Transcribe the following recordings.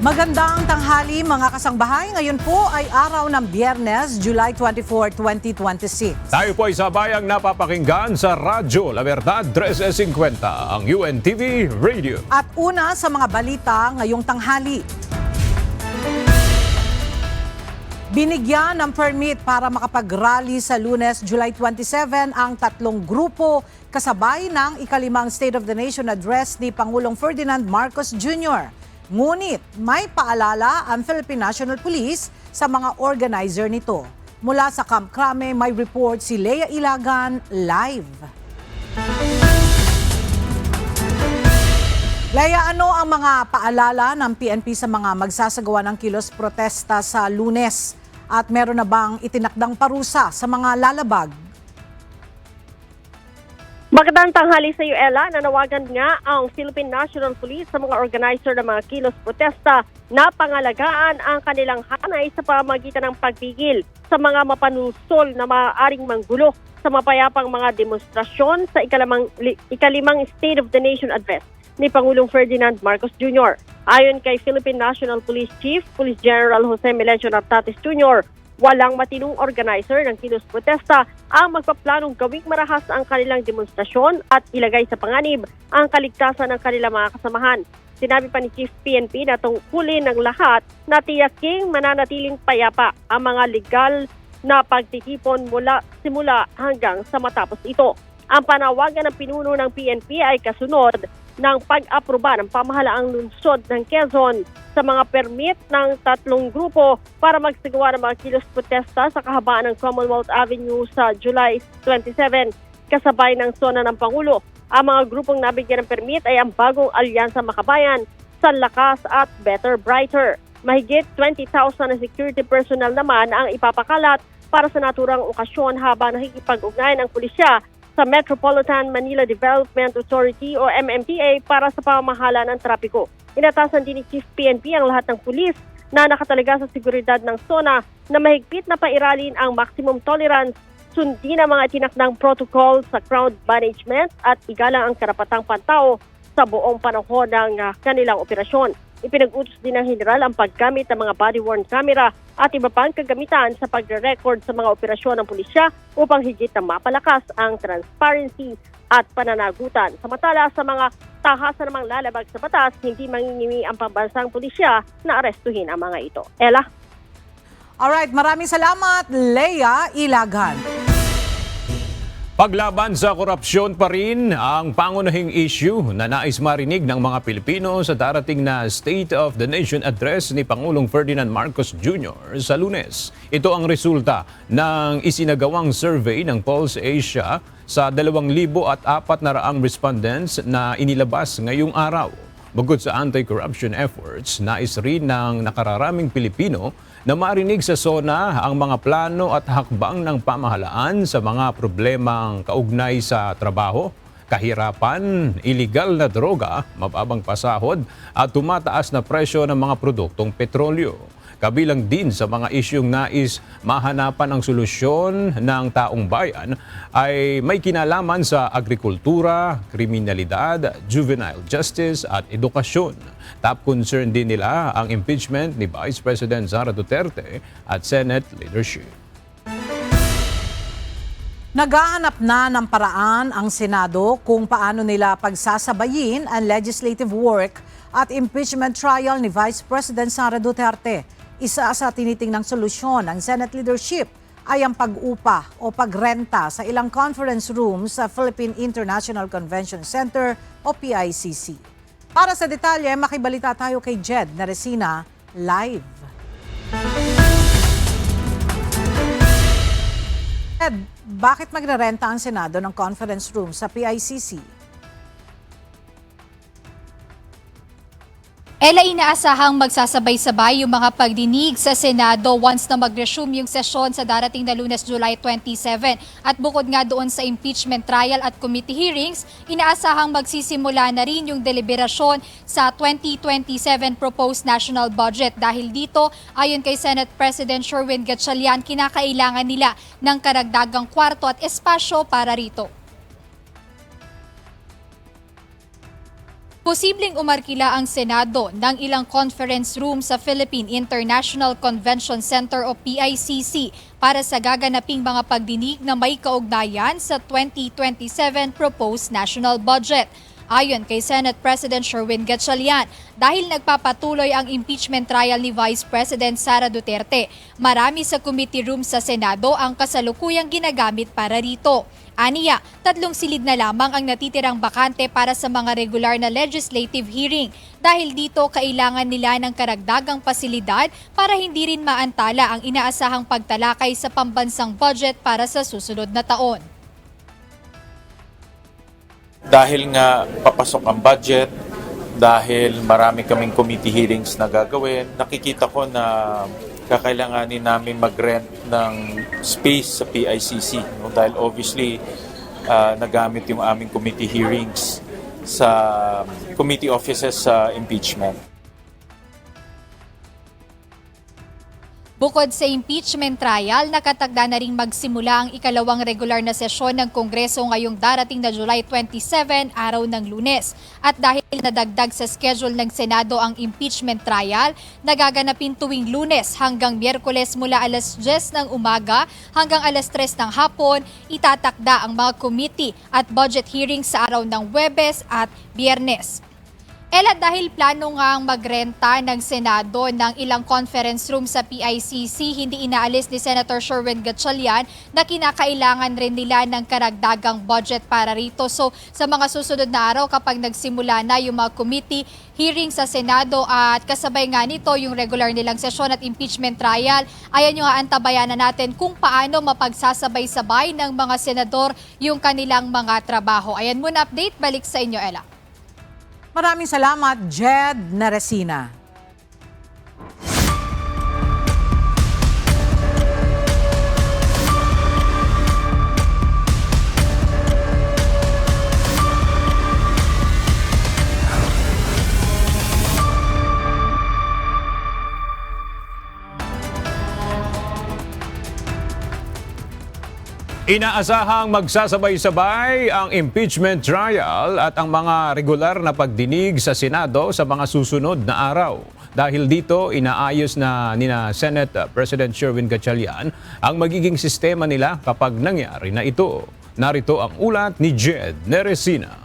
Magandang tanghali mga kasangbahay. Ngayon po ay araw ng Biyernes, July 24, 2026. Tayo po ay sabayang napapakinggan sa Radyo La Verdad 1350, ang UNTV Radio. At una sa mga balita ngayong tanghali. Binigyan ng permit para makapag-rally sa Lunes, July 27 ang tatlong grupo kasabay ng ikalimang State of the Nation Address ni Pangulong Ferdinand Marcos Jr. Ngunit may paalala ang Philippine National Police sa mga organizer nito. Mula sa Camp Crame, may report si Lea Ilagan live. Lea, ano ang mga paalala ng PNP sa mga magsasagawa ng kilos protesta sa Lunes? At meron na bang itinakdang parusa sa mga lalabag? Magandang tanghali sa iyo, Ella. Nanawagan nga ang Philippine National Police sa mga organizer ng mga kilos protesta na pangalagaan ang kanilang hanay sa pamamagitan ng pagpigil sa mga mapanusol na maaaring manggulo sa mapayapang mga demonstrasyon sa ikalimang State of the Nation Address ni Pangulong Ferdinand Marcos Jr. Ayon kay Philippine National Police Chief, Police General Jose Melencio Nartates Jr., walang matinong organizer ng kilos protesta ang magpaplanong gawing marahas ang kanilang demonstrasyon at ilagay sa panganib ang kaligtasan ng kanilang mga kasamahan. Sinabi pa ni Chief PNP na tungkulin ng lahat na tiyaking mananatiling payapa ang mga legal na pagtitipon mula simula hanggang sa matapos ito. Ang panawagan ng pinuno ng PNP ay kasunod ng pag-aproba ng pamahalaang lungsod ng Quezon sa mga permit ng tatlong grupo para magsagawa ng mga kilos protesta sa kahabaan ng Commonwealth Avenue sa July 27, kasabay ng zona ng Pangulo. Ang mga grupong nabigyan ng permit ay ang Bagong Alyansa Makabayan, Sanlakas at Better Brighter. Mahigit 20,000 na security personnel naman ang ipapakalat para sa naturang okasyon habang nakikipag-ugnayan ang pulisya sa Metropolitan Manila Development Authority o MMDA para sa pamamahala ng trapiko. Inatasan din ni Chief PNP ang lahat ng pulis na nakatalaga sa seguridad ng zona na mahigpit na pairalin ang maximum tolerance, sundin ang mga itinakdang protocol sa crowd management at igalang ang karapatang pantao sa buong panahon ng kanilang operasyon. Ipinag-utos din ng General ang paggamit ng mga body-worn camera at iba pang kagamitan sa pagre-record sa mga operasyon ng pulisya upang higit na mapalakas ang transparency at pananagutan. Samantala sa mga tahasan namang lalabag sa batas, hindi mangingimi ang pambansang pulisya na arestuhin ang mga ito. Ella? Alright, maraming salamat, Lea Ilagan. Paglaban sa korupsyon pa rin ang pangunahing issue na nais marinig ng mga Pilipino sa darating na State of the Nation Address ni Pangulong Ferdinand Marcos Jr. sa Lunes. Ito ang resulta ng isinagawang survey ng Pulse Asia sa 2,400 respondents na inilabas ngayong araw. Bukod sa anti-corruption efforts, nais rin ng nakararaming Pilipino na marinig sa SONA ang mga plano at hakbang ng pamahalaan sa mga problemang kaugnay sa trabaho, kahirapan, iligal na droga, mababang pasahod at tumataas na presyo ng mga produktong petrolyo. Kabilang din sa mga isyung nais mahanapan ang solusyon ng taong bayan ay may kinalaman sa agrikultura, kriminalidad, juvenile justice at edukasyon. Top concern din nila ang impeachment ni Vice President Sara Duterte at Senate leadership. Naghahanap na ng paraan ang Senado kung paano nila pagsasabayin ang legislative work at impeachment trial ni Vice President Sara Duterte. Isa sa tinitingnang solusyon ng Senate leadership ay ang pag-upa o pagrenta sa ilang conference rooms sa Philippine International Convention Center o PICC. Para sa detalye, makibalita tayo kay Jed Naresina live. Jed, bakit magrerenta ang Senado ng conference room sa PICC? Ella, inaasahang magsasabay-sabay yung mga pagdinig sa Senado once na mag-resume yung sesyon sa darating na Lunes, July 27. At bukod nga doon sa impeachment trial at committee hearings, inaasahang magsisimula na rin yung deliberasyon sa 2027 proposed national budget. Dahil dito, ayon kay Senate President Sherwin Gatchalian, kinakailangan nila ng karagdagang kwarto at espasyo para rito. Posibleng umarkila ang Senado ng ilang conference room sa Philippine International Convention Center o PICC para sa gaganaping mga pagdinig na may kaugnayan sa 2027 proposed national budget. Ayon kay Senate President Sherwin Gatchalian, dahil nagpapatuloy ang impeachment trial ni Vice President Sara Duterte, marami sa committee room sa Senado ang kasalukuyang ginagamit para rito. Aniya, 3 silid na lamang ang natitirang bakante para sa mga regular na legislative hearing. Dahil dito, kailangan nila ng karagdagang pasilidad para hindi rin maantala ang inaasahang pagtalakay sa pambansang budget para sa susunod na taon. Dahil nga papasok ang budget, dahil marami kaming committee hearings na gagawin, nakikita ko na kakailanganin namin mag-rent ng space sa PICC. No? Dahil obviously, nagamit yung aming committee hearings sa committee offices sa impeachment. Bukod sa impeachment trial, nakatagda na ring magsimula ang ikalawang regular na sesyon ng Kongreso ngayong darating na July 27, araw ng Lunes. At dahil nadagdag sa schedule ng Senado ang impeachment trial, nagaganapin tuwing Lunes hanggang Miyerkules mula alas 10 ng umaga hanggang alas 3 ng hapon, itatakda ang mga committee at budget hearings sa araw ng Huwebes at Biyernes. Ella, dahil plano ngang magrenta ng Senado ng ilang conference room sa PICC, hindi inaalis ni Senator Sherwin Gatchalian na kinakailangan rin nila ng karagdagang budget para rito. So sa mga susunod na araw, kapag nagsimula na yung mga committee hearing sa Senado at kasabay nga nito yung regular nilang sesyon at impeachment trial, ayan yung aantabayan na natin kung paano mapagsasabay-sabay ng mga senador yung kanilang mga trabaho. Ayan muna update, balik sa inyo, Ella. Maraming salamat, Jed Neresina. Inaasahang magsasabay-sabay ang impeachment trial at ang mga regular na pagdinig sa Senado sa mga susunod na araw. Dahil dito, inaayos na nina Senate President Sherwin Gatchalian ang magiging sistema nila kapag nangyari na ito. Narito ang ulat ni Jed Neresina.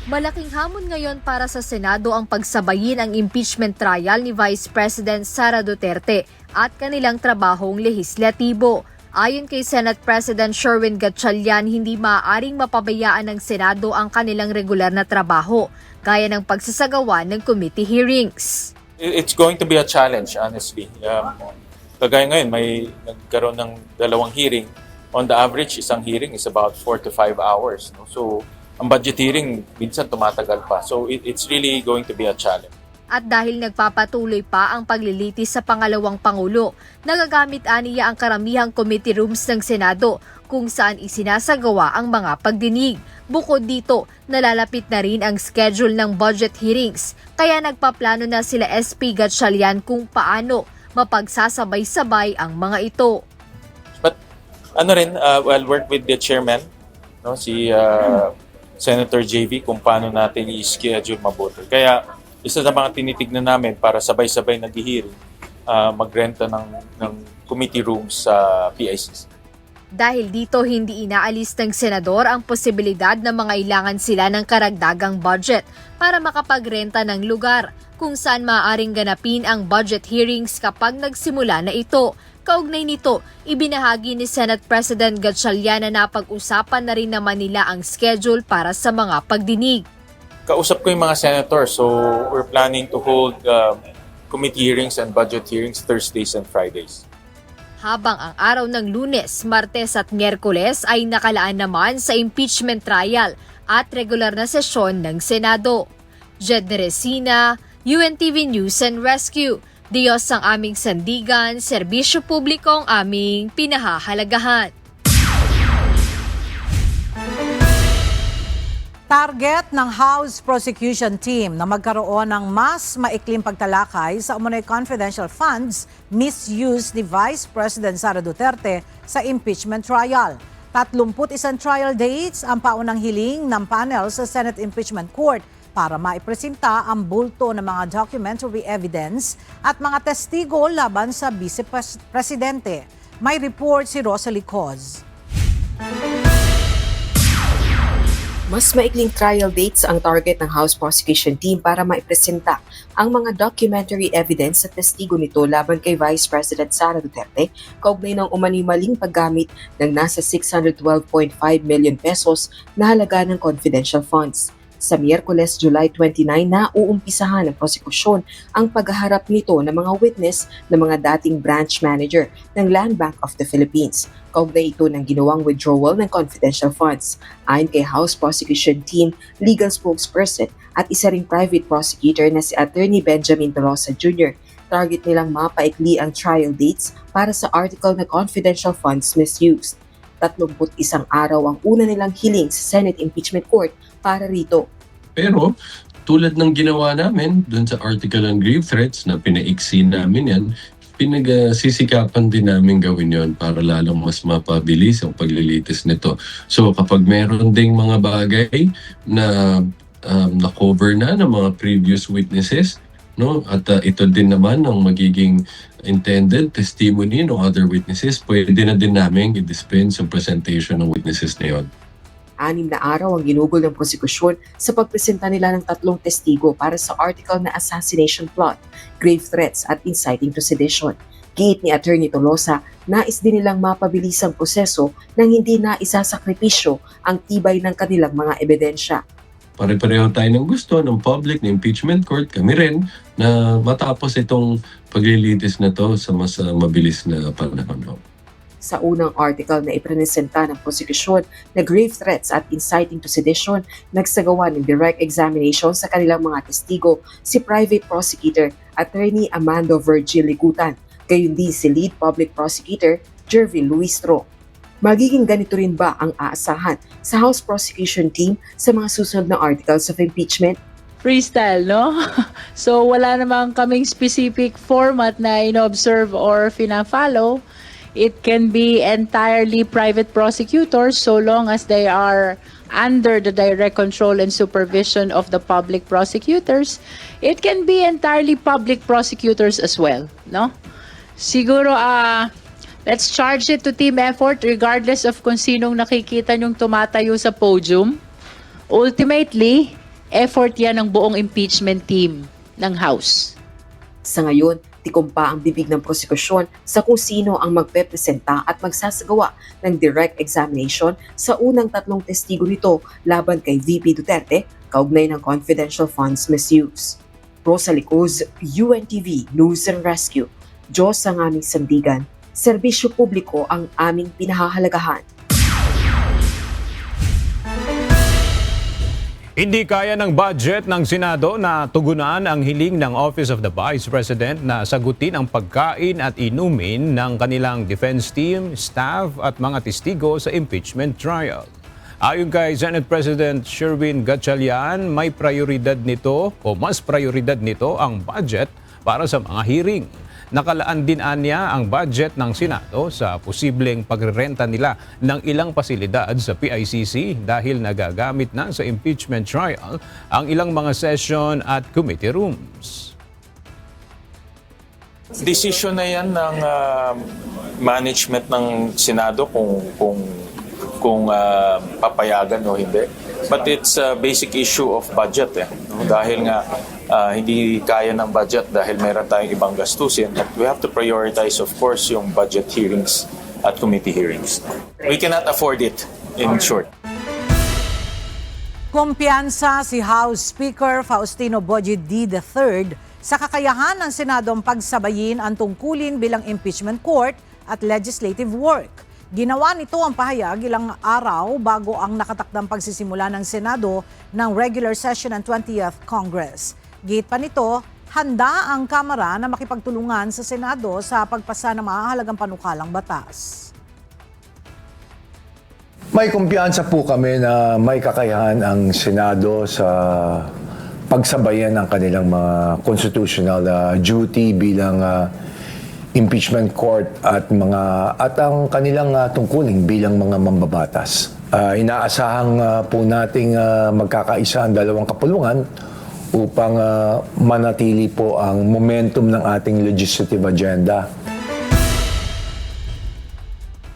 Malaking hamon ngayon para sa Senado ang pagsabayin ang impeachment trial ni Vice President Sara Duterte at kanilang trabahong lehislatibo. Ayon kay Senate President Sherwin Gatchalian, hindi maaaring mapabayaan ng Senado ang kanilang regular na trabaho, gaya ng pagsasagawa ng committee hearings. It's going to be a challenge, honestly. Kagaya ngayon, may nagkaroon ng 2 hearing. On the average, isang hearing is about 4 to 5 hours. No? So, ang budget hearing, minsan tumatagal pa. So, it's really going to be a challenge. At dahil nagpapatuloy pa ang paglilitis sa pangalawang Pangulo, nagagamit aniya ang karamihang committee rooms ng Senado kung saan isinasagawa ang mga pagdinig. Bukod dito, nalalapit na rin ang schedule ng budget hearings, kaya nagpaplano na sila SP Gatchalian kung paano mapagsasabay-sabay ang mga ito. But I'll work with the chairman, no, si Senator JV, kung paano natin i-schedule mabuti. Kaya isa sa mga tinitignan namin para sabay-sabay nag-hearing, magrenta ng committee rooms sa PICC. Dahil dito, hindi inaalis ng senador ang posibilidad na mangailangan sila ng karagdagang budget para makapagrenta ng lugar kung saan maaaring ganapin ang budget hearings kapag nagsimula na ito. Kaugnay nito, ibinahagi ni Senate President Gatchalian na napag-usapan na rin naman nila ang schedule para sa mga pagdinig. Kausap ko yung mga senators, so we're planning to hold committee hearings and budget hearings Thursdays and Fridays. Habang ang araw ng Lunes, Martes at Miyerkules ay nakalaan naman sa impeachment trial at regular na sesyon ng Senado. Jed Neresina, UNTV News and Rescue. Diyos ang aming sandigan, serbisyo publiko ang aming pinahahalagahan. Target ng House Prosecution Team na magkaroon ng mas maikling pagtalakay sa umunoy confidential funds misuse ni Vice President Sara Duterte sa impeachment trial. 31 trial dates ang paunang hiling ng panel sa Senate Impeachment Court para maipresenta ang bulto ng mga documentary evidence at mga testigo laban sa Vice Presidente. May report si Rosalie Coz. Mas maikling trial dates ang target ng House Prosecution Team para maipresenta ang mga documentary evidence at testigo nito laban kay Vice President Sara Duterte kaugnay ng umano'y maling paggamit ng nasa 612.5 million pesos na halaga ng confidential funds. Sa Miyerkules, July 29 na uumpisahan ng prosekusyon ang paghaharap nito ng mga witness ng mga dating branch manager ng Land Bank of the Philippines. Kaugnay ito ng ginawang withdrawal ng confidential funds. Ayon kay House Prosecution Team, legal spokesperson at isa ring private prosecutor na si Attorney Benjamin Tolosa Jr., target nilang mapaikli ang trial dates para sa article na confidential funds misused. 31 araw ang una nilang hiling sa Senate Impeachment Court para rito. Pero tulad ng ginawa namin dun sa article on grave threats na pinaiksi namin yan, pinagsisikapan din namin gawin yon para lalong mas mapabilis ang paglilitis nito. So kapag meron ding mga bagay na na-cover na ng mga previous witnesses, no, at ito din naman ang magiging intended testimony ng other witnesses, pwede na din namin i-dispense ang presentation ng witnesses na yun. 6 na araw ang ginugol ng prosekusyon sa pagpresenta nila ng 3 testigo para sa article na assassination plot, grave threats at inciting to sedition. Giit ni Attorney Tolosa, nais din nilang mapabilis ang proseso nang hindi na isasakripisyo ang tibay ng kanilang mga ebidensya. Pare-pareho tayo ng gusto ng public, ng impeachment court, kami rin, na matapos itong paglilitis na to sa mas mabilis na panahon. Sa unang article na ipresenta ng prosekusyon na grave threats at inciting to sedition, nagsagawa ng direct examination sa kanilang mga testigo si Private Prosecutor Attorney Amando Virgil Ligutan, gayon din si Lead Public Prosecutor Jervin Luistro. Magiging ganito rin ba ang aasahan sa House Prosecution Team sa mga susunod na articles of impeachment? Freestyle, no? So wala namang kaming specific format na ino-observe or fina-follow. It can be entirely private prosecutors so long as they are under the direct control and supervision of the public prosecutors. It can be entirely public prosecutors as well, no? Siguro, let's charge it to team effort regardless of kung sinong nakikita nyong tumatayo sa podium. Ultimately, effort yan ng buong impeachment team ng House. Sa ngayon, tikom pa ang bibig ng prosekusyon sa kung sino ang magpepresenta at magsasagawa ng direct examination sa unang 3 testigo nito laban kay VP Duterte kaugnay ng confidential funds misuse. Rosalie Coz, UNTV News and Rescue. Diyos ang aming sandigan, serbisyo publiko ang aming pinahahalagahan. Hindi kaya ng budget ng Senado na tugunan ang hiling ng Office of the Vice President na sagutin ang pagkain at inumin ng kanilang defense team, staff at mga testigo sa impeachment trial. Ayon kay Senate President Sherwin Gatchalian, may prioridad nito o mas prioridad nito ang budget para sa mga hearing. Nakalaan din anya ang budget ng Senado sa posibleng pagrerenta nila ng ilang pasilidad sa PICC dahil nagagamit na sa impeachment trial ang ilang mga session at committee rooms. Decision na yan ng management ng Senado kung papayagan o hindi. But it's a basic issue of budget no? Dahil nga hindi kaya ng budget dahil mayroon tayong ibang gastusin. But we have to prioritize of course yung budget hearings at committee hearings. We cannot afford it, in short. Kumpiyansa si House Speaker Faustino Boji D. III sa kakayahan ng Senadong pagsabayin ang tungkulin bilang impeachment court at legislative work. Ginawa nito ang pahayag ilang araw bago ang nakatakdang pagsisimula ng Senado ng regular session ng 20th Congress. Giit pa nito, handa ang Kamara na makipagtulungan sa Senado sa pagpasa ng mahalagang panukalang batas. May kumpiyansa po kami na may kakayahan ang Senado sa pagsabayan ng kanilang mga constitutional duty bilang impeachment court at ang kanilang tungkulin bilang mga mambabatas. Inaasahang po nating magkakaisa ang dalawang kapulungan upang manatili po ang momentum ng ating legislative agenda.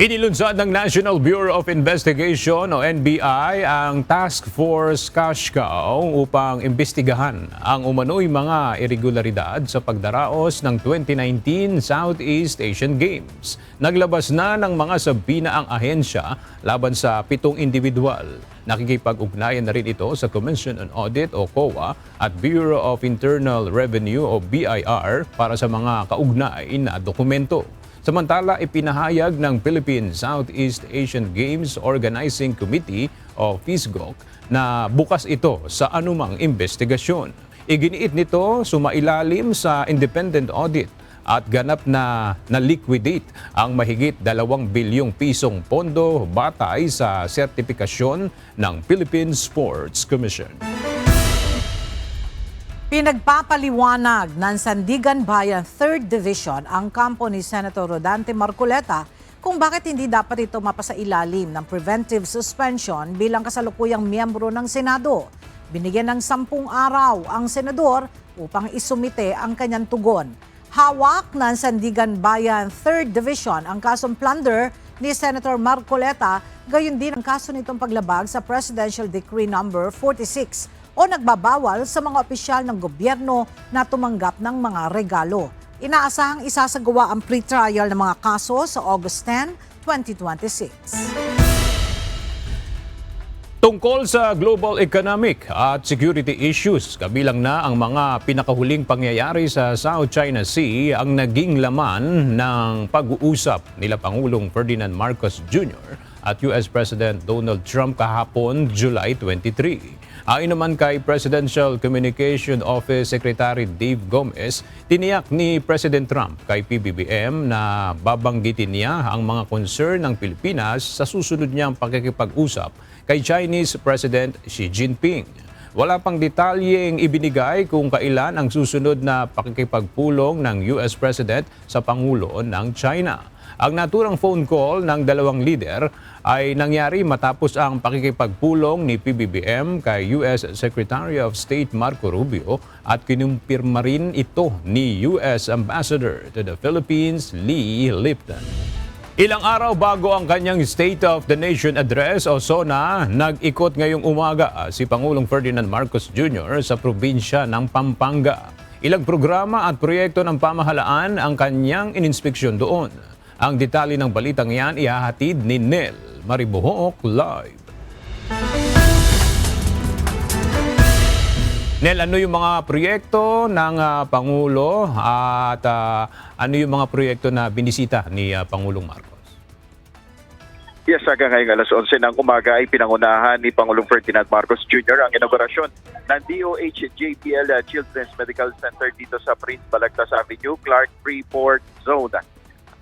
Inilunsad ng National Bureau of Investigation o NBI ang Task Force Kashkao upang imbestigahan ang umano'y mga irregularidad sa pagdaraos ng 2019 Southeast Asian Games. Naglabas na ng mga sabina ang ahensya laban sa 7 individual. Nakikipag-ugnayan na rin ito sa Commission on Audit o COA at Bureau of Internal Revenue o BIR para sa mga kaugnay na dokumento. Samantala, ipinahayag ng Philippine Southeast Asian Games Organizing Committee o PhysGOC na bukas ito sa anumang investigasyon. Iginiit nito sumailalim sa independent audit at ganap na na-liquidate ang mahigit 2 bilyong pisong pondo batay sa sertipikasyon ng Philippine Sports Commission. Pinagpapaliwanag ng Sandigan Bayan 3rd Division ang kampo ni Senator Rodante Marcoleta kung bakit hindi dapat ito mapasailalim ng preventive suspension bilang kasalukuyang miyembro ng Senado. Binigyan ng 10 araw ang senador upang isumite ang kanyang tugon. Hawak ng Sandigan Bayan 3rd Division ang kasong plunder ni Senator Marcoleta, gayon din ang kaso nitong paglabag sa Presidential Decree No. 46 o nagbabawal sa mga opisyal ng gobyerno na tumanggap ng mga regalo. Inaasahang isasagawa ang pre-trial ng mga kaso sa August 10, 2026. Tungkol sa global economic at security issues, kabilang na ang mga pinakahuling pangyayari sa South China Sea ang naging laman ng pag-uusap nila Pangulong Ferdinand Marcos Jr. at US President Donald Trump kahapon, July 23. Ayon naman kay Presidential Communication Office Secretary Dave Gomez, tiniyak ni President Trump kay PBBM na babanggitin niya ang mga concern ng Pilipinas sa susunod niyang pakikipag-usap kay Chinese President Xi Jinping. Wala pang detalyeng ibinigay kung kailan ang susunod na pakikipagpulong ng US President sa Pangulo ng China. Ang naturang phone call ng dalawang lider ay nangyari matapos ang pakikipagpulong ni PBBM kay US Secretary of State Marco Rubio at kinumpirma rin ito ni US Ambassador to the Philippines, Lee Lipton. Ilang araw bago ang kanyang State of the Nation Address o SONA, nag-ikot ngayong umaga si Pangulong Ferdinand Marcos Jr. sa probinsya ng Pampanga. Ilang programa at proyekto ng pamahalaan ang kanyang ininspeksyon doon. Ang detalye ng balitang yan ihahatid ni Nel Maribohoc live. Nel, ano yung mga proyekto ng Pangulo at ano yung mga proyekto na binisita ni Pangulong Marcos? Yes, hanggang ngayong alas 11 ng umaga ay pinangunahan ni Pangulong Ferdinand Marcos Jr. ang inaugurasyon ng DOH JPL Children's Medical Center dito sa Prince Balagtas Avenue, Clark Freeport Zone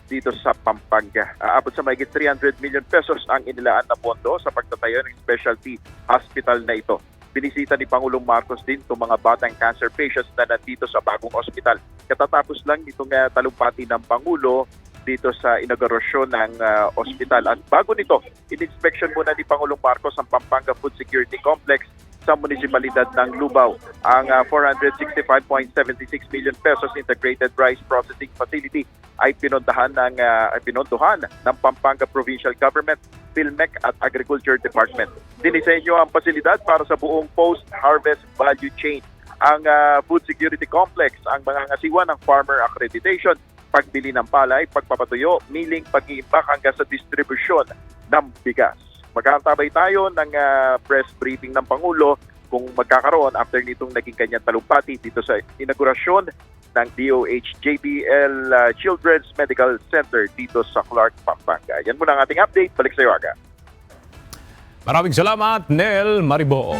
dito sa Pampanga. Aabot sa mahigit 300 million pesos ang inilaan na pondo sa pagtatayo ng specialty hospital na ito. Binisita ni Pangulong Marcos din itong mga batang cancer patients na nandito sa bagong ospital. Katatapos lang itong talumpati ng Pangulo dito sa inaugurasyon ng ospital. At bago nito, in-inspection muna ni Pangulong Marcos ang Pampanga Food Security Complex sa munisipalidad ng Lubao. Ang 465.76 million pesos integrated rice processing facility ay pinondohan ng Pampanga Provincial Government, PhilMec at Agriculture Department. Dinisenyo ang pasilidad para sa buong post-harvest value chain. Ang food security complex, ang mga ngasiwa ng farmer accreditation, pagbili ng palay, pagpapatuyo, milling, pag-iimbak hanggang sa distribusyon ng bigas. Magkakantabay tayo ng press briefing ng Pangulo kung magkakaroon after nitong naging kanyang talumpati dito sa inaugurasyon ng DOH JPL Children's Medical Center dito sa Clark, Pampanga. Yan muna ang ating update. Balik sa iyo, Aga. Maraming salamat, Nel Maribo.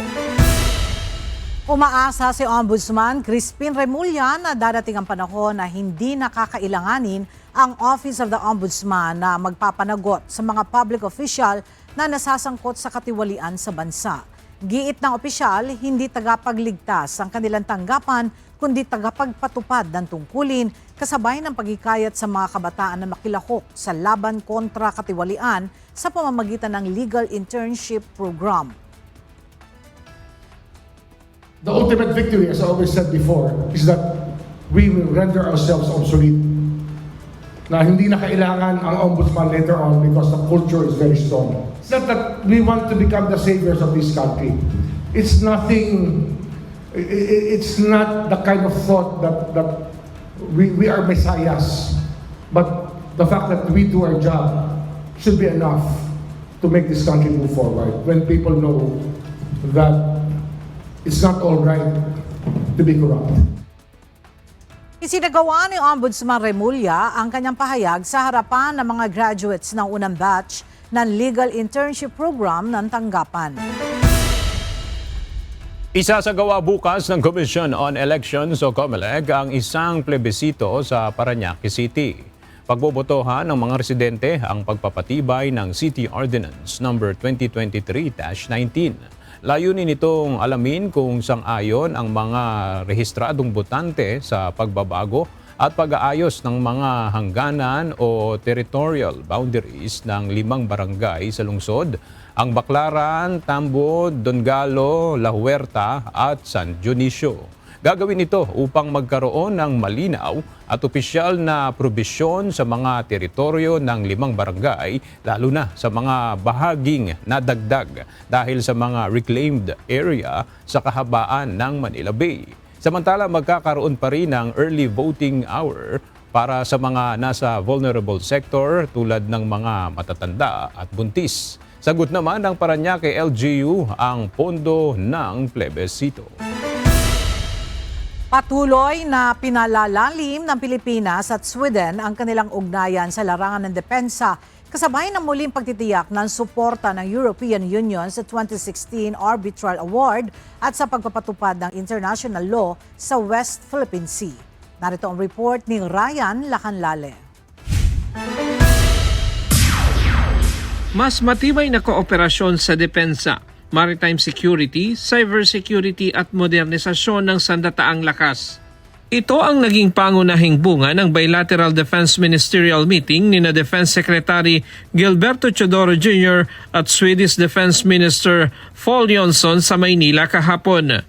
Umaasa si Ombudsman Crispin Remulla na darating ang panahon na hindi nakakailanganin ang Office of the Ombudsman na magpapanagot sa mga public official na nasasangkot sa katiwalian sa bansa. Giit ng opisyal, hindi tagapagligtas ang kanilang tanggapan kundi tagapagpatupad ng tungkulin kasabay ng paghikayat sa mga kabataan na makilahok sa laban kontra katiwalian sa pamamagitan ng Legal Internship Program. The ultimate victory, as I always said before, is that we will render ourselves obsolete. Na hindi na kailangan ang ombudsman later on because the culture is very strong. It's not that we want to become the saviors of this country. It's nothing, it's not the kind of thought that we are messiahs. But the fact that we do our job should be enough to make this country move forward. When people know that it's not all right to be corrupt. Isinagawa ni Ombudsman Remulla ang kanyang pahayag sa harapan ng mga graduates ng unang batch ng Legal Internship Program ng tanggapan. Isasagawa bukas ng Commission on Elections o COMELEC ang isang plebisito sa Parañaque City. Pagbobotohan ng mga residente ang pagpapatibay ng City Ordinance No. 2023-19. Layunin nitong alamin kung sang-ayon ang mga rehistradong botante sa pagbabago at pag-aayos ng mga hangganan o territorial boundaries ng 5 barangay sa lungsod, ang Baclaran, Tambo, Dongalo, La Huerta at San Dionisio. Gagawin ito upang magkaroon ng malinaw at opisyal na probisyon sa mga teritoryo ng 5 barangay, lalo na sa mga bahaging nadagdag dahil sa mga reclaimed area sa kahabaan ng Manila Bay. Samantala, magkakaroon pa rin ng early voting hour para sa mga nasa vulnerable sector tulad ng mga matatanda at buntis. Sagot naman ng Parañaque LGU ang pondo ng plebisito. Patuloy na pinalalalim ng Pilipinas at Sweden ang kanilang ugnayan sa larangan ng depensa kasabay ng muling pagtitiyak ng suporta ng European Union sa 2016 Arbitral Award at sa pagpapatupad ng international law sa West Philippine Sea. Narito ang report ni Ryan Lacanlale. Mas matibay na kooperasyon sa depensa, maritime security, cybersecurity at modernisasyon ng sandataang lakas. Ito ang naging pangunahing bunga ng bilateral defense ministerial meeting ni na Defense Secretary Gilberto Teodoro Jr. at Swedish Defense Minister Paul Jonsson sa Maynila kahapon.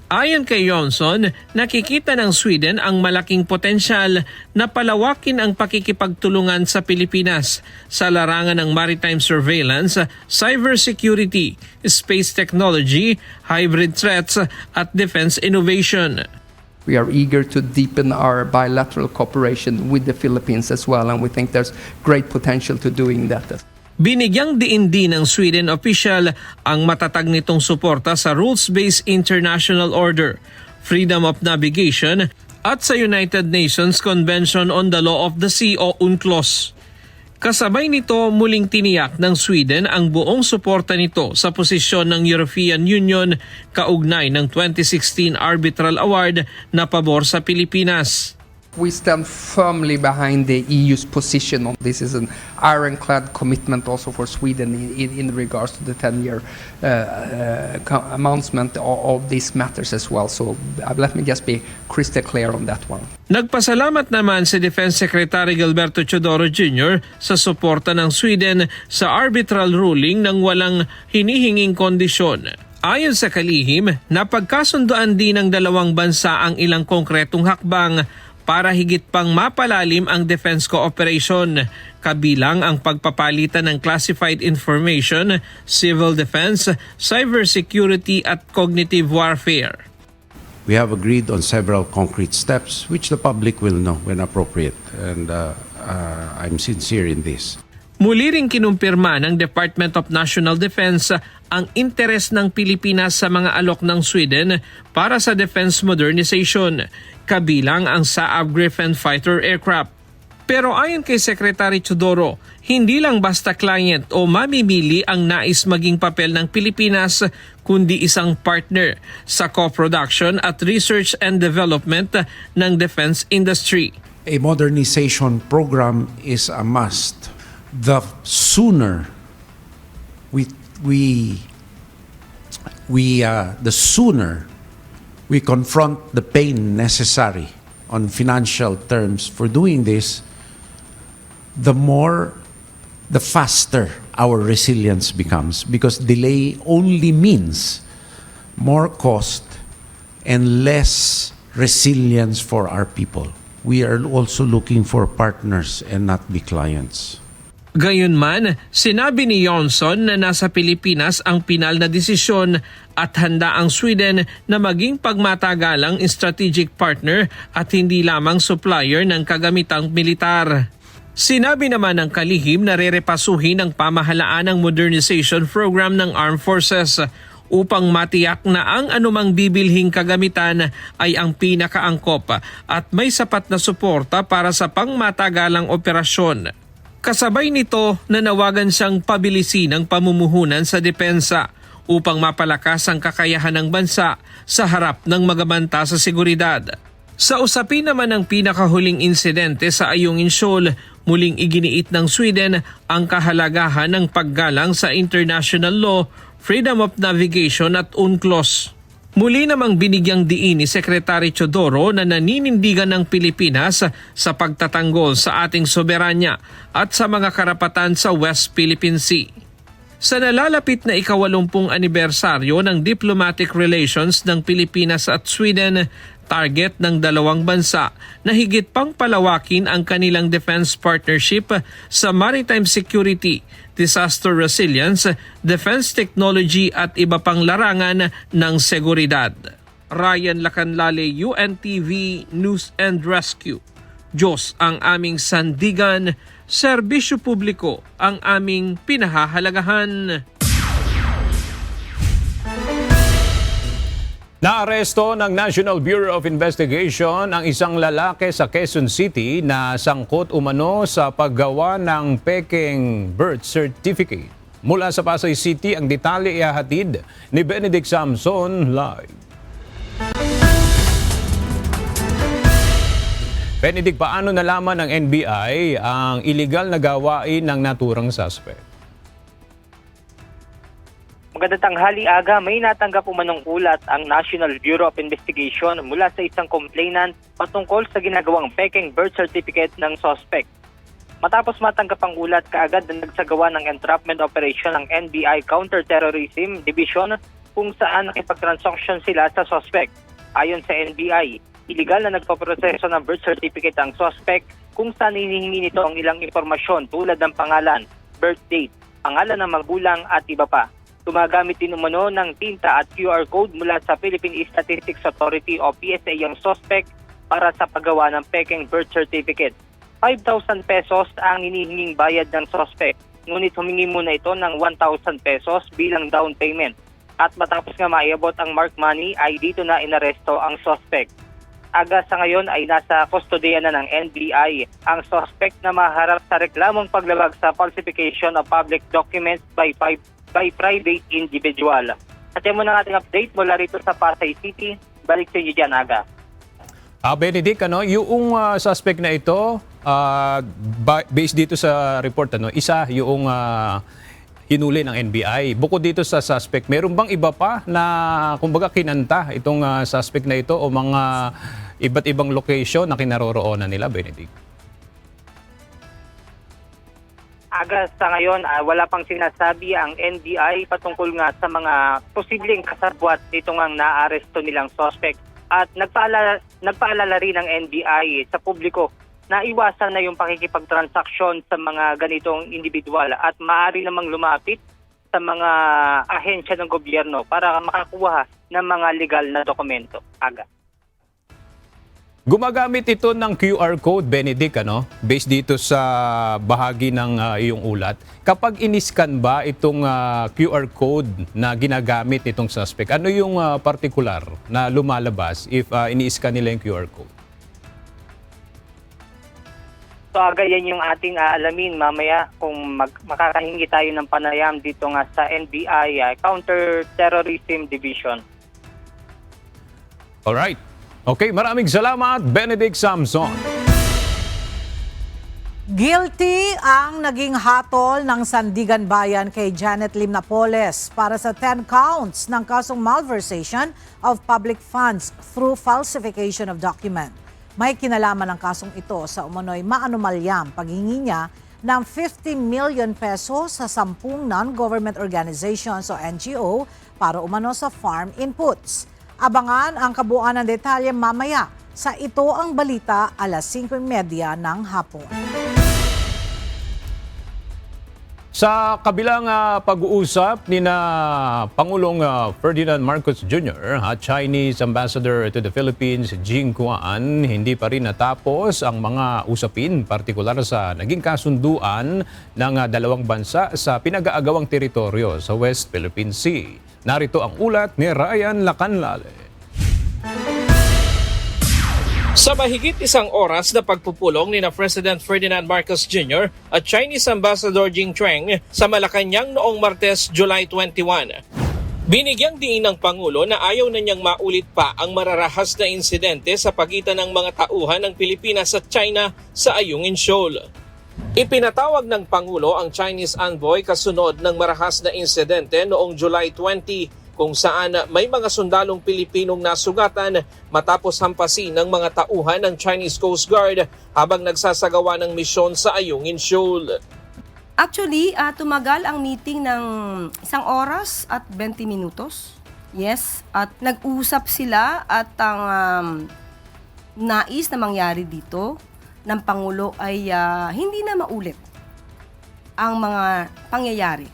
Ayon kay Jonsson, nakikita ng Sweden ang malaking potensyal na palawakin ang pakikipagtulungan sa Pilipinas sa larangan ng maritime surveillance, cybersecurity, space technology, hybrid threats at defense innovation. We are eager to deepen our bilateral cooperation with the Philippines as well, and we think there's great potential to doing that. Binigyang diin din ng Sweden official ang matatag nitong suporta sa rules-based international order, freedom of navigation at sa United Nations Convention on the Law of the Sea o UNCLOS. Kasabay nito, muling tiniyak ng Sweden ang buong suporta nito sa posisyon ng European Union kaugnay ng 2016 Arbitral Award na pabor sa Pilipinas. We stand firmly behind the EU's position on this. Is an ironclad commitment also for Sweden in regards to the 10-year announcement of these matters as well. So let me just be crystal clear on that one. Nagpasalamat naman si Defense Secretary Gilberto Teodoro Jr. sa suporta ng Sweden sa arbitral ruling ng walang hinihinging kondisyon. Ayon sa kalihim, napagkasundoan din ng dalawang bansa ang ilang konkretong hakbang para higit pang mapalalim ang defense cooperation, kabilang ang pagpapalitan ng classified information, civil defense, cybersecurity at cognitive warfare. We have agreed on several concrete steps which the public will know when appropriate, and I'm sincere in this. Muli ring kinumpirma ng Department of National Defense ang interes ng Pilipinas sa mga alok ng Sweden para sa defense modernization, kabilang ang Saab Gripen fighter aircraft. Pero ayon kay Secretary Teodoro, hindi lang basta client o mamimili ang nais maging papel ng Pilipinas, kundi isang partner sa co-production at research and development ng defense industry. A modernization program is a must. The sooner we the sooner we confront the pain necessary on financial terms for doing this, the faster our resilience becomes, because delay only means more cost and less resilience for our people. We are also looking for partners and not be clients. Gayunman, sinabi ni Johnson na nasa Pilipinas ang pinal na desisyon at handa ang Sweden na maging pagmatagalang strategic partner at hindi lamang supplier ng kagamitang militar. Sinabi naman ng kalihim na rerepasuhin ang pamahalaan ng modernization program ng Armed Forces upang matiyak na ang anumang bibilhing kagamitan ay ang pinakaangkop at may sapat na suporta para sa pangmatagalang operasyon. Kasabay nito, nanawagan siyang pabilisin ang pamumuhunan sa depensa upang mapalakas ang kakayahan ng bansa sa harap ng magabanta sa seguridad. Sa usapin naman ng pinakahuling insidente sa Ayungin Shoal, muling iginiit ng Sweden ang kahalagahan ng paggalang sa international law, freedom of navigation at UNCLOS. Muli namang binigyang diin ni Secretary Teodoro na naninindigan ng Pilipinas sa pagtatanggol sa ating soberanya at sa mga karapatan sa West Philippine Sea. Sa nalalapit na ika-80 anibersaryo ng diplomatic relations ng Pilipinas at Sweden, target ng dalawang bansa na higit pang palawakin ang kanilang defense partnership sa maritime security, disaster resilience, defense technology at iba pang larangan ng seguridad. Ryan Lacanlale, UNTV News and Rescue. Diyos ang aming sandigan, serbisyo publiko ang aming pinahahalagahan. Naaresto ng National Bureau of Investigation ang isang lalaki sa Quezon City na sangkot umano sa paggawa ng peking birth certificate. Mula sa Pasay City, ang detalye ihahatid ni Benedict Samson live. Benedict, paano nalaman ng NBI ang iligal na gawain ng naturang suspect? Magandang tanghali, Aga. May natanggap umanong ulat ang National Bureau of Investigation mula sa isang complainant patungkol sa ginagawang peking birth certificate ng suspect. Matapos matanggap ang ulat, kaagad na nagsagawa ng entrapment operation ng NBI Counter-Terrorism Division kung saan nakipag-transaction sila sa suspect. Ayon sa NBI, iligal na nagpaproseso ng birth certificate ang suspect kung saan hinihingi nito ang ilang impormasyon tulad ng pangalan, birth date, pangalan ng magulang at iba pa. Gumagamit din umano ng tinta at QR code mula sa Philippine Statistics Authority o PSA ang suspect para sa paggawa ng peking birth certificate. 5,000 pesos ang hinihinging bayad ng suspect, ngunit humingi muna ito ng 1,000 pesos bilang down payment. At matapos nga maiabot ang mark money ay dito na inaresto ang suspect. Aga sa ngayon ay nasa kustodiya na ng NBI ang suspect na maharap sa reklamong paglabag sa falsification of public documents by private individual. At yan muna ang ating update mula rito sa Pasay City. Balik sa inyo dyan, Aga. Benedict, yung suspect na ito, based dito sa report, isa yung hinuli ng NBI. Bukod dito sa suspect, meron bang iba pa na kumbaga kinanta itong suspect na ito o mga iba't ibang location na kinaroroonan nila, Benedict? Aga sa ngayon, wala pang sinasabi ang NBI patungkol nga sa mga posibleng kasabwat nitong ang naaresto nilang suspect. At nagpaalala rin ng NBI sa publiko na iwasan na yung pakikipagtransaksyon sa mga ganitong individual at maaari namang lumapit sa mga ahensya ng gobyerno para makakuha ng mga legal na dokumento. Aga. Gumagamit ito ng QR code, Benedict, based dito sa bahagi ng iyong ulat. Kapag in-scan ba itong QR code na ginagamit nitong suspect, ano yung particular na lumalabas if ini-scan nila yung QR code? So aga yan yung ating aalamin mamaya kung makakahingi tayo ng panayam dito nga sa NBI Counter-Terrorism Division. Alright. Okay, maraming salamat, Benedict Samson. Guilty ang naging hatol ng Sandigan Bayan kay Janet Lim Napoles para sa 10 counts ng kasong malversation of public funds through falsification of document. May kinalaman ang kasong ito sa umano'y maanumalyang paghingi niya ng 50 million pesos sa 10 non-government organizations o NGO para umano sa farm inputs. Abangan ang kabuuan ng detalye mamaya sa Ito ang Balita, alas 5:30 ng hapon. Sa kabilang pag-uusap ni Pangulong Ferdinand Marcos Jr. at Chinese Ambassador to the Philippines, Jing Kuan, hindi pa rin natapos ang mga usapin, partikular sa naging kasunduan ng dalawang bansa sa pinag-aagawang teritoryo sa West Philippine Sea. Narito ang ulat ni Ryan Lacanlale. Sa mahigit isang oras na pagpupulong ni President Ferdinand Marcos Jr. at Chinese Ambassador Jing Chuang sa Malacanang noong Martes, July 21. Binigyang diin ng Pangulo na ayaw na niyang maulit pa ang mararahas na insidente sa pagitan ng mga tauhan ng Pilipinas at China sa Ayungin Shoal. Ipinatawag ng Pangulo ang Chinese envoy kasunod ng marahas na insidente noong July 20 kung saan may mga sundalong Pilipinong nasugatan matapos hampasin ng mga tauhan ng Chinese Coast Guard habang nagsasagawa ng misyon sa Ayungin Shoal. Actually, tumagal ang meeting ng 1 oras at 20 minutos. Yes, at nag-usap sila at ang nais na mangyari dito ng Pangulo ay hindi na maulit ang mga pangyayari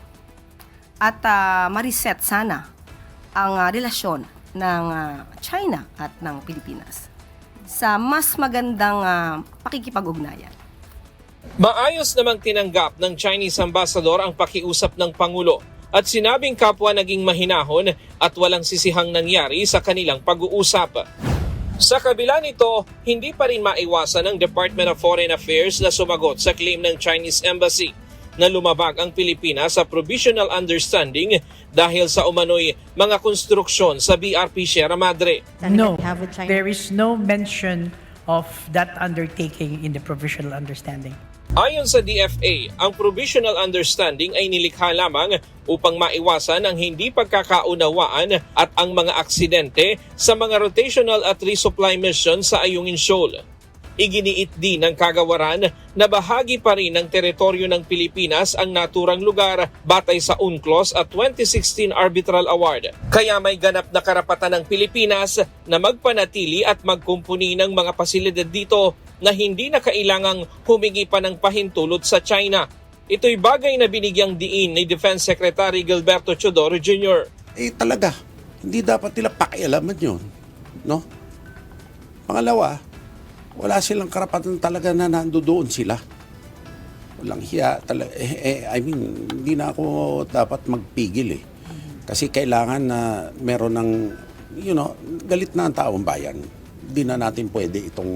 at ma-reset sana ang relasyon ng China at ng Pilipinas sa mas magandang pakikipag-ugnayan. Maayos namang tinanggap ng Chinese Ambassador ang pakiusap ng Pangulo at sinabing kapwa naging mahinahon at walang sisihang nangyari sa kanilang pag-uusap. Sa kabila nito, hindi pa rin maiwasan ng Department of Foreign Affairs na sumagot sa claim ng Chinese Embassy na lumabag ang Pilipinas sa Provisional Understanding dahil sa umano'y mga konstruksyon sa BRP Sierra Madre. No, there is no mention of that undertaking in the Provisional Understanding. Ayon sa DFA, ang Provisional Understanding ay nilikha lamang upang maiwasan ang hindi pagkakaunawaan at ang mga aksidente sa mga rotational at resupply mission sa Ayungin Shoal. Iginiit din ng kagawaran na bahagi pa rin ng teritoryo ng Pilipinas ang naturang lugar batay sa UNCLOS at 2016 Arbitral Award. Kaya may ganap na karapatan ng Pilipinas na magpanatili at magkumpuni ng mga pasilidad dito na hindi na kailangang humingi pa ng pahintulot sa China. Ito'y bagay na binigyang diin ni Defense Secretary Gilberto Chodoro Jr. Talaga, hindi dapat nila pakialaman yun. No? Pangalawa, wala silang karapatan talaga na nandoon sila. Walang hiya. Hindi na ako dapat magpigil eh. Kasi kailangan na meron ng, galit na ang taong bayan. Hindi na natin pwede itong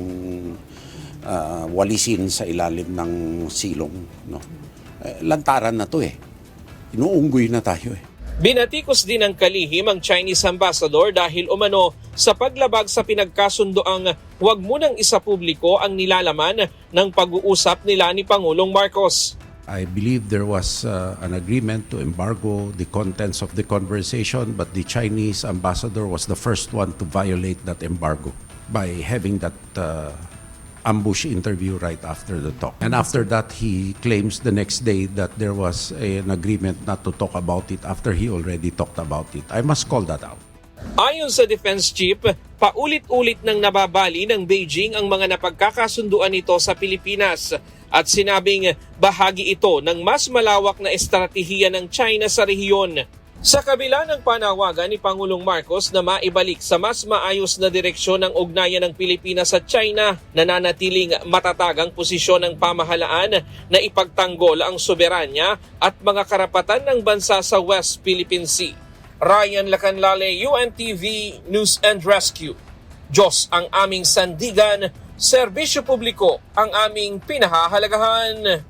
walisin sa ilalim ng silong. No? Lantaran na to eh. Inuunggoy na tayo eh. Binatikos din ng kalihim ang Chinese Ambassador dahil umano sa paglabag sa pinagkasundoang huwag munang isapubliko ang nilalaman ng pag-uusap nila ni Pangulong Marcos. I believe there was an agreement to embargo the contents of the conversation, but the Chinese ambassador was the first one to violate that embargo by having that ambush interview right after the talk. And after that, he claims the next day that there was an agreement not to talk about it after he already talked about it. I must call that out. Ayon sa Defense Chief, paulit-ulit nang nababali ng Beijing ang mga napagkakasunduan nito sa Pilipinas at sinabing bahagi ito ng mas malawak na estratehiya ng China sa rehiyon. Sa kabila ng panawagan ni Pangulong Marcos na maibalik sa mas maayos na direksyon ng ugnayan ng Pilipinas at China, nananatiling matatag ang posisyon ng pamahalaan na ipagtanggol ang soberanya at mga karapatan ng bansa sa West Philippine Sea. Ryan Lacanlale, UNTV News and Rescue. Diyos ang aming sandigan, serbisyo publiko ang aming pinahahalagahan.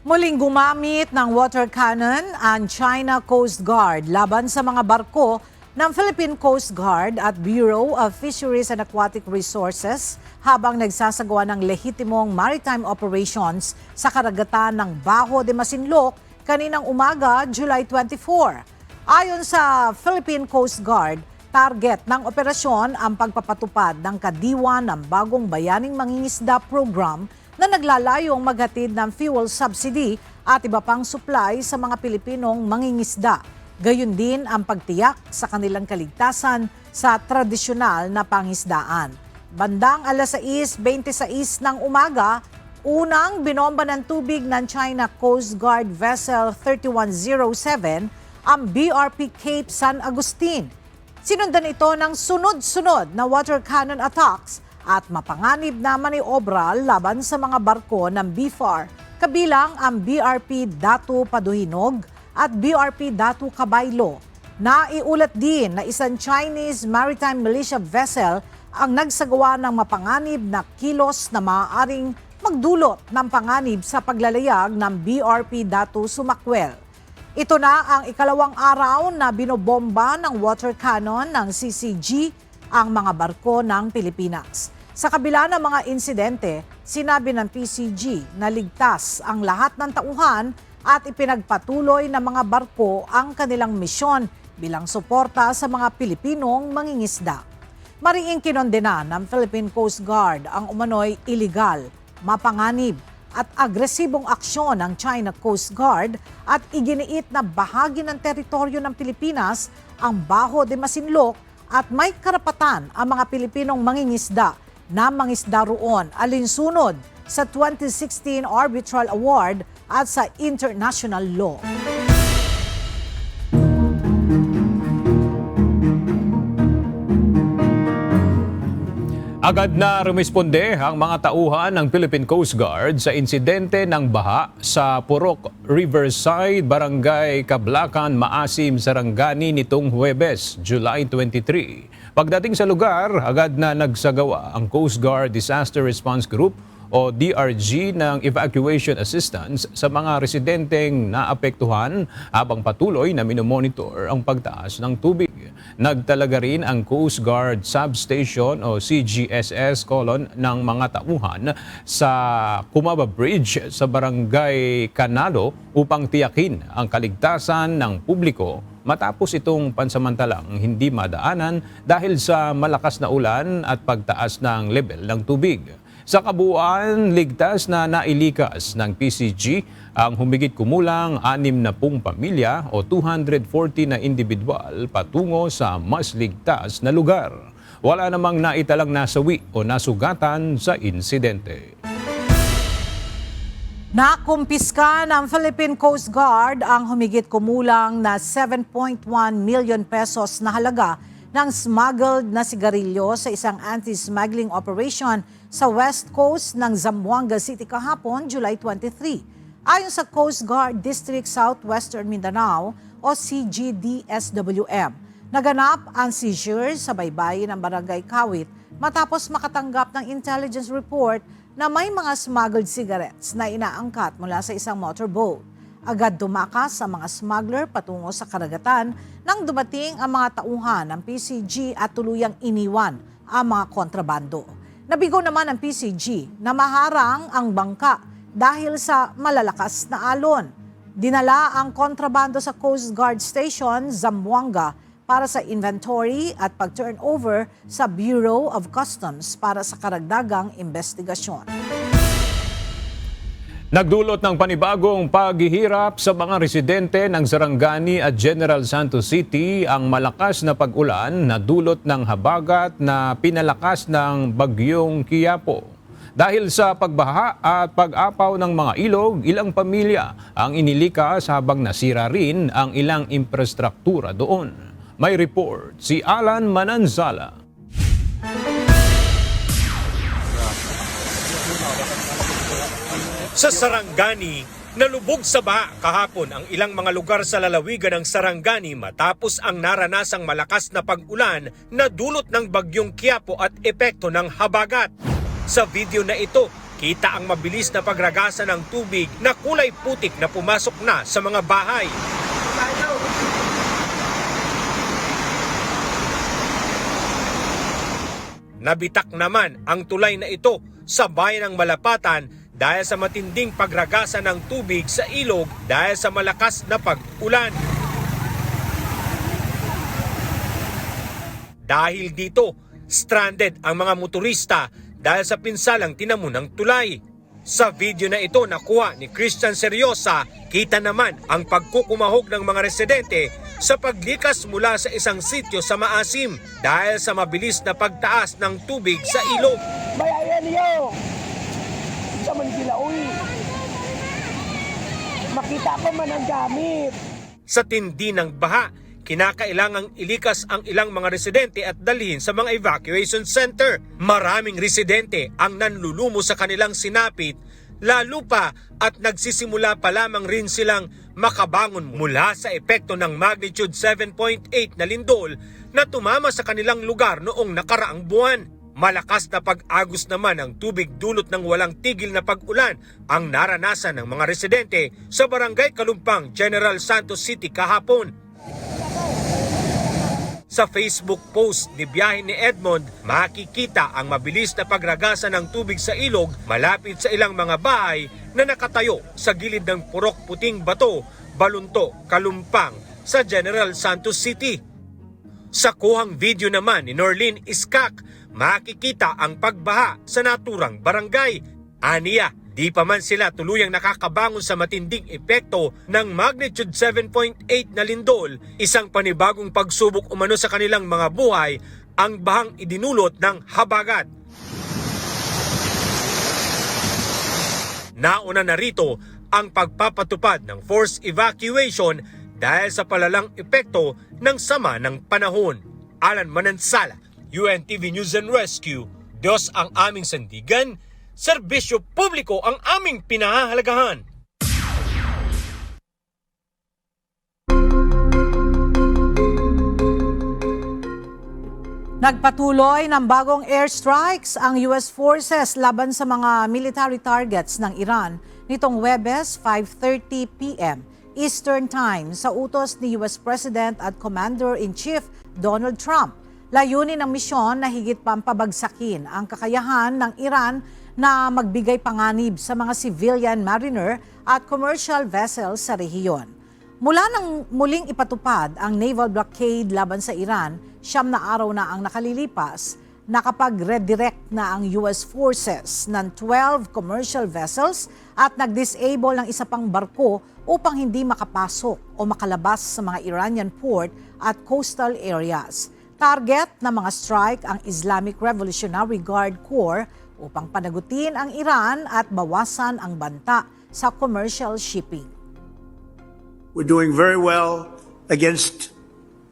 Muling gumamit ng water cannon ang China Coast Guard laban sa mga barko ng Philippine Coast Guard at Bureau of Fisheries and Aquatic Resources habang nagsasagawa ng lehitimong maritime operations sa karagatan ng Bajo de Masinloc kaninang umaga, July 24. Ayon sa Philippine Coast Guard, target ng operasyon ang pagpapatupad ng kadiwa ng bagong bayaning mangingisda program na naglalayong maghatid ng fuel subsidy at iba pang supply sa mga Pilipinong mangingisda. Gayon din ang pagtiyak sa kanilang kaligtasan sa tradisyonal na pangisdaan. Bandang alas 6:26 ng umaga, unang binomba ng tubig ng China Coast Guard Vessel 3107 ang BRP Cape San Agustin. Sinundan ito ng sunod-sunod na water cannon attacks at mapanganib na maniobra laban sa mga barko ng BFAR, kabilang ang BRP Datu Paduhinog at BRP Datu Kabaylo. Naiulat din na isang Chinese Maritime Militia vessel ang nagsagawa ng mapanganib na kilos na maaaring magdulot ng panganib sa paglalayag ng BRP Datu Sumakwel. Ito na ang ikalawang araw na binobomba ng water cannon ng CCG ang mga barko ng Pilipinas. Sa kabila ng mga insidente, sinabi ng PCG na ligtas ang lahat ng tauhan at ipinagpatuloy ng mga barko ang kanilang misyon bilang suporta sa mga Pilipinong mangingisda. Mariing kinondena ng Philippine Coast Guard ang umano'y iligal, mapanganib at agresibong aksyon ng China Coast Guard at iginiit na bahagi ng teritoryo ng Pilipinas ang Bajo de Masinloc at may karapatan ang mga Pilipinong mangingisda na mangisda roon alinsunod sa 2016 Arbitral Award at sa international law. Agad na rumisponde ang mga tauhan ng Philippine Coast Guard sa insidente ng baha sa Purok Riverside, Barangay Cablacan, Maasim, Sarangani nitong Huwebes, July 23. Pagdating sa lugar, agad na nagsagawa ang Coast Guard Disaster Response Group o DRG ng evacuation assistance sa mga residenteng naapektuhan habang patuloy na minomonitor ang pagtaas ng tubig. Nagtalaga rin ang Coast Guard Substation o CGSS ng mga tauhan sa Cumaba Bridge sa Barangay Canalo upang tiyakin ang kaligtasan ng publiko matapos itong pansamantalang hindi madaanan dahil sa malakas na ulan at pagtaas ng level ng tubig. Sa kabuuan, ligtas na nailikas ng PCG ang humigit kumulang 60 pamilya o 240 na individual patungo sa mas ligtas na lugar. Wala namang naitalang nasawi o nasugatan sa insidente. Nakumpiska ng Philippine Coast Guard ang humigit kumulang na 7.1 million pesos na halaga ng smuggled na sigarilyo sa isang anti-smuggling operation sa west coast ng Zamboanga City kahapon, July 23. Ayon sa Coast Guard District Southwestern Mindanao o CGDSWM, naganap ang seizure sa baybayin ng Barangay Kawit matapos makatanggap ng intelligence report na may mga smuggled cigarettes na inaangkat mula sa isang motorboat. Agad tumakas ang mga smuggler patungo sa karagatan nang dumating ang mga tauhan ng PCG at tuluyang iniwan ang mga kontrabando. Nabigo naman ang PCG na maharang ang bangka dahil sa malalakas na alon. Dinala ang kontrabando sa Coast Guard Station, Zamboanga para sa inventory at pag-turnover sa Bureau of Customs para sa karagdagang investigasyon. Nagdulot ng panibagong paghihirap sa mga residente ng Sarangani at General Santos City ang malakas na pag-ulan na dulot ng habagat na pinalakas ng bagyong Quiapo. Dahil sa pagbaha at pag-apaw ng mga ilog, ilang pamilya ang inilikas habang nasira rin ang ilang infrastruktura doon. May report si Alan Mananzala. Sa Sarangani, nalubog sa baha kahapon ang ilang mga lugar sa lalawigan ng Sarangani matapos ang naranasang malakas na pag-ulan na dulot ng bagyong Quiapo at epekto ng habagat. Sa video na ito, kita ang mabilis na pagragasa ng tubig na kulay putik na pumasok na sa mga bahay. Nabitak naman ang tulay na ito sa bayan ng Malapatan dahil sa matinding pagragasa ng tubig sa ilog dahil sa malakas na pag-ulan. Dahil dito, stranded ang mga motorista dahil sa pinsalang tinamo ng tulay. Sa video na ito nakuha ni Christian Seryosa, kita naman ang pagkukumahog ng mga residente sa paglikas mula sa isang sitio sa Maasim dahil sa mabilis na pagtaas ng tubig sa ilog. Bayayan niyo! Sa Manila, uy! Makita pa man ang gamit! Sa tindi ng baha, kinakailangang ilikas ang ilang mga residente at dalhin sa mga evacuation center. Maraming residente ang nanlulumo sa kanilang sinapit, lalo pa at nagsisimula pa lamang rin silang makabangon mula sa epekto ng magnitude 7.8 na lindol na tumama sa kanilang lugar noong nakaraang buwan. Malakas na pag-agos naman ang tubig dulot ng walang tigil na pag-ulan ang naranasan ng mga residente sa Barangay Kalumpang, General Santos City kahapon. Sa Facebook post ni Biyahe ni Edmond, makikita ang mabilis na pagragasa ng tubig sa ilog malapit sa ilang mga bahay na nakatayo sa gilid ng purok puting bato, Balunto, Kalumpang sa General Santos City. Sa kuhang video naman ni Norlene Iskak, makikita ang pagbaha sa naturang barangay. Aniya, di pa man sila tuluyang nakakabangon sa matinding epekto ng magnitude 7.8 na lindol, isang panibagong pagsubok umano sa kanilang mga buhay ang bahang idinulot ng habagat. Nauna na rito ang pagpapatupad ng forced evacuation dahil sa palalang epekto ng sama ng panahon. Alan Manansala, UNTV News and Rescue. Diyos ang aming sandigan, serbisyo publiko ang aming pinahahalagahan. Nagpatuloy ng bagong airstrikes ang US forces laban sa mga military targets ng Iran nitong Huwebes 5:30 p.m. Eastern Time sa utos ni US President at Commander-in-Chief Donald Trump. Layunin ng misyon na higit pang pabagsakin ang kakayahan ng Iran na magbigay panganib sa mga civilian mariner at commercial vessels sa rehiyon. Mula nang muling ipatupad ang naval blockade laban sa Iran, 9 na araw na ang nakalilipas, nakapag-redirect na ang US forces ng 12 commercial vessels at nag-disable ng isa pang barko upang hindi makapasok o makalabas sa mga Iranian port at coastal areas. Target ng mga strike ang Islamic Revolutionary Guard Corps upang panagutin ang Iran at bawasan ang banta sa commercial shipping. We're doing very well against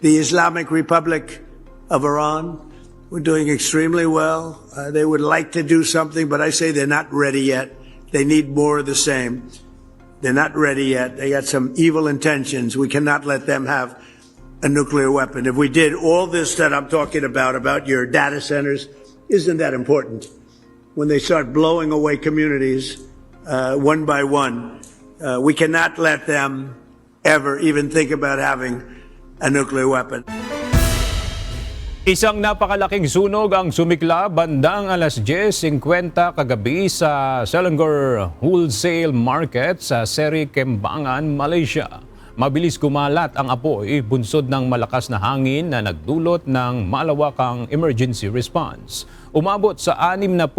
the Islamic Republic of Iran. We're doing extremely well. They would like to do something, but I say they're not ready yet. They need more of the same. They're not ready yet. They got some evil intentions. We cannot let them have a nuclear weapon. If we did all this that I'm talking about your data centers, isn't that important? When they start blowing away communities one by one, we cannot let them ever even think about having a nuclear weapon. Isang napakalaking sunog ang sumikla bandang alas 10:50 kagabi sa Selangor Wholesale Market sa Seri Kembangan, Malaysia. Mabilis kumalat ang apoy bunsod ng malakas na hangin na nagdulot ng malawakang emergency response. Umabot sa 68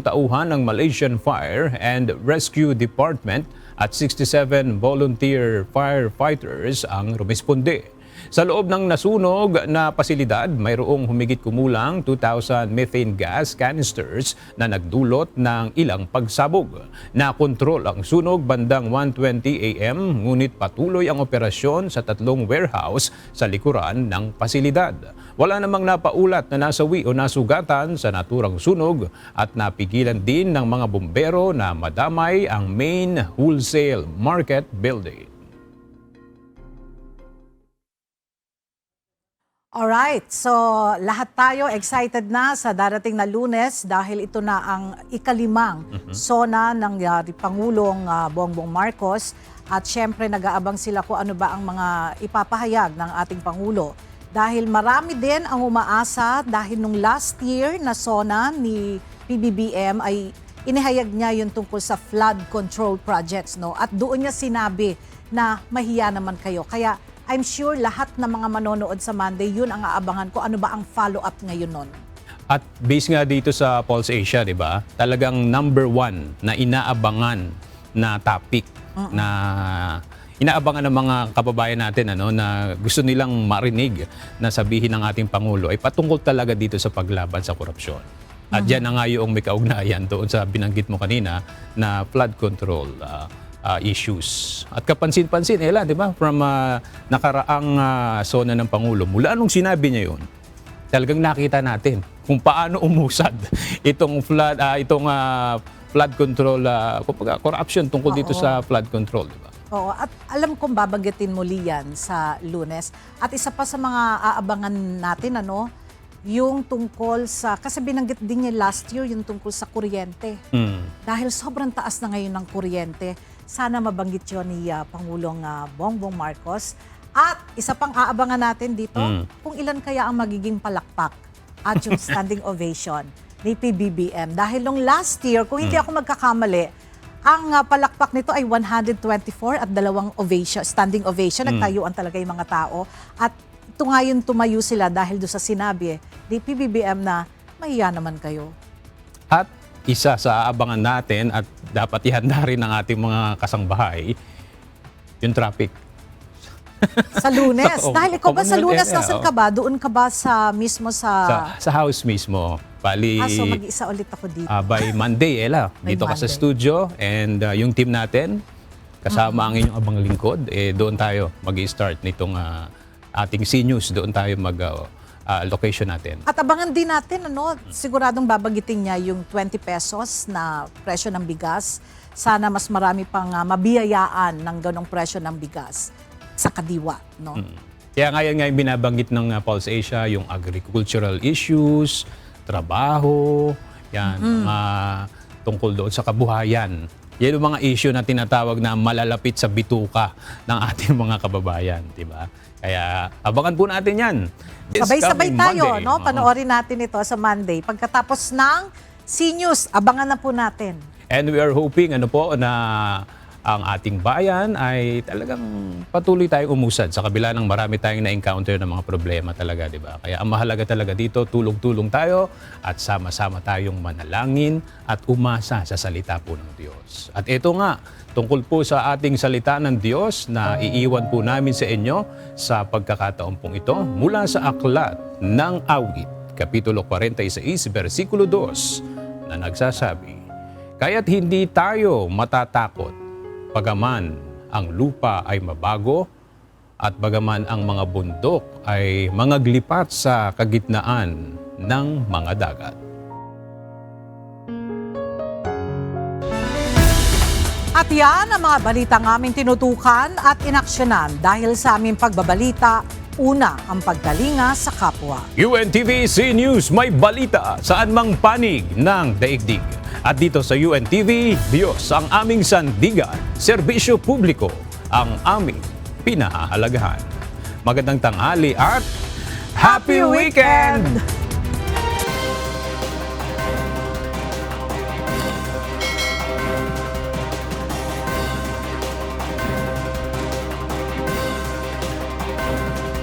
tauhan ng Malaysian Fire and Rescue Department at 67 volunteer firefighters ang rumisponde. Sa loob ng nasunog na pasilidad, mayroong humigit kumulang 2,000 methane gas canisters na nagdulot ng ilang pagsabog. Nakontrol ang sunog bandang 1:20 a.m. ngunit patuloy ang operasyon sa 3 warehouse sa likuran ng pasilidad. Wala namang napaulat na nasawi o nasugatan sa naturang sunog at napigilan din ng mga bumbero na madamay ang main wholesale market building. Alright, so lahat tayo excited na sa darating na Lunes dahil ito na ang ikalimang SONA ng Pangulong Bongbong Marcos at syempre nag-aabang sila kung ano ba ang mga ipapahayag ng ating Pangulo. Dahil marami din ang umaasa dahil nung last year na SONA ni PBBM ay inihayag niya yung tungkol sa flood control projects, no? At doon niya sinabi na mahiya naman kayo. Kaya I'm sure lahat ng mga manonood sa Monday, yun ang aabangan ko. Ano ba ang follow-up ngayon nun? At based nga dito sa Pulse Asia, di ba? Talagang number 1 na inaabangan na topic na inaabangan ng mga kababayan natin na gusto nilang marinig na sabihin ng ating Pangulo ay patungkol talaga dito sa paglaban sa korupsyon. At yan na nga yung may kaugnayan doon sa binanggit mo kanina na flood control issues. At kapansin-pansin, di ba? From nakaraang SONA ng Pangulo, mula nung sinabi niya yun, talagang nakita natin kung paano umusad itong flood control, corruption tungkol dito sa flood control, di ba? Oo, at alam kong babanggitin muli yan sa Lunes. At isa pa sa mga aabangan natin, yung tungkol sa, kasi binanggit din niya last year, yung tungkol sa kuryente. Dahil sobrang taas na ngayon ng kuryente, sana mabanggit yun ni Pangulong Bongbong Marcos. At isa pang aabangan natin dito, kung ilan kaya ang magiging palakpak at yung standing ovation ni PBBM. Dahil nung last year, kung hindi ako magkakamali, ang palakpak nito ay 124 at 2 ovation, standing ovation. Nagtayuan talaga yung mga tao. At ito nga yung tumayo sila dahil doon sa sinabi ni PBBM na mahiya naman kayo. At isa sa aabangan natin at dapat ihanda rin ng ating mga kasangbahay, yung traffic. Sa Lunes. Dahil ikaw ba sa Lunes, area, nasan ka ba? Doon ka ba sa mismo sa house mismo? Bali, so mag-isa ulit ako dito. By Monday, dito ka sa studio and yung team natin, kasama ang inyong abang lingkod, doon tayo mag-i-start nitong ating CNews. Doon tayo location natin. At abangan din natin, siguradong babagitin niya yung 20 pesos na presyo ng bigas. Sana mas marami pang mabiyayaan ng ganong presyo ng bigas sa kadiwa, no? Kaya ngayon nga yung binabanggit ng Pulse Asia, yung agricultural issues, trabaho, yan, mga tungkol doon sa kabuhayan. Yan yung mga issue na tinatawag na malalapit sa bituka ng ating mga kababayan, di ba? Kaya abangan po natin yan. Sabay-sabay tayo, no? Panoorin natin ito sa Monday. Pagkatapos ng CNews, abangan na po natin. And we are hoping na ang ating bayan ay talagang patuloy tayong umusad sa kabila ng marami tayong na-encounter ng mga problema talaga, di ba? Kaya ang mahalaga talaga dito, tulong-tulong tayo at sama-sama tayong manalangin at umasa sa salita po ng Diyos. At ito nga, tungkol po sa ating salita ng Diyos na iiwan po namin sa inyo sa pagkakataon pong ito mula sa Aklat ng Awit, Kapitulo 46, versikulo 2, na nagsasabi, "Kaya't hindi tayo matatakot, bagaman ang lupa ay mabago at bagaman ang mga bundok ay mangaglipat sa kagitnaan ng mga dagat." At yan ang mga balitang aming tinutukan at inaksyonan dahil sa aming pagbabalita, una ang pagtalinga sa kapwa. UNTV CNews, may balita saan mang panig ng daigdig. At dito sa UNTV, Diyos ang aming sandigan, serbisyo publiko ang aming pinahahalagahan. Magandang tanghali at Happy Weekend!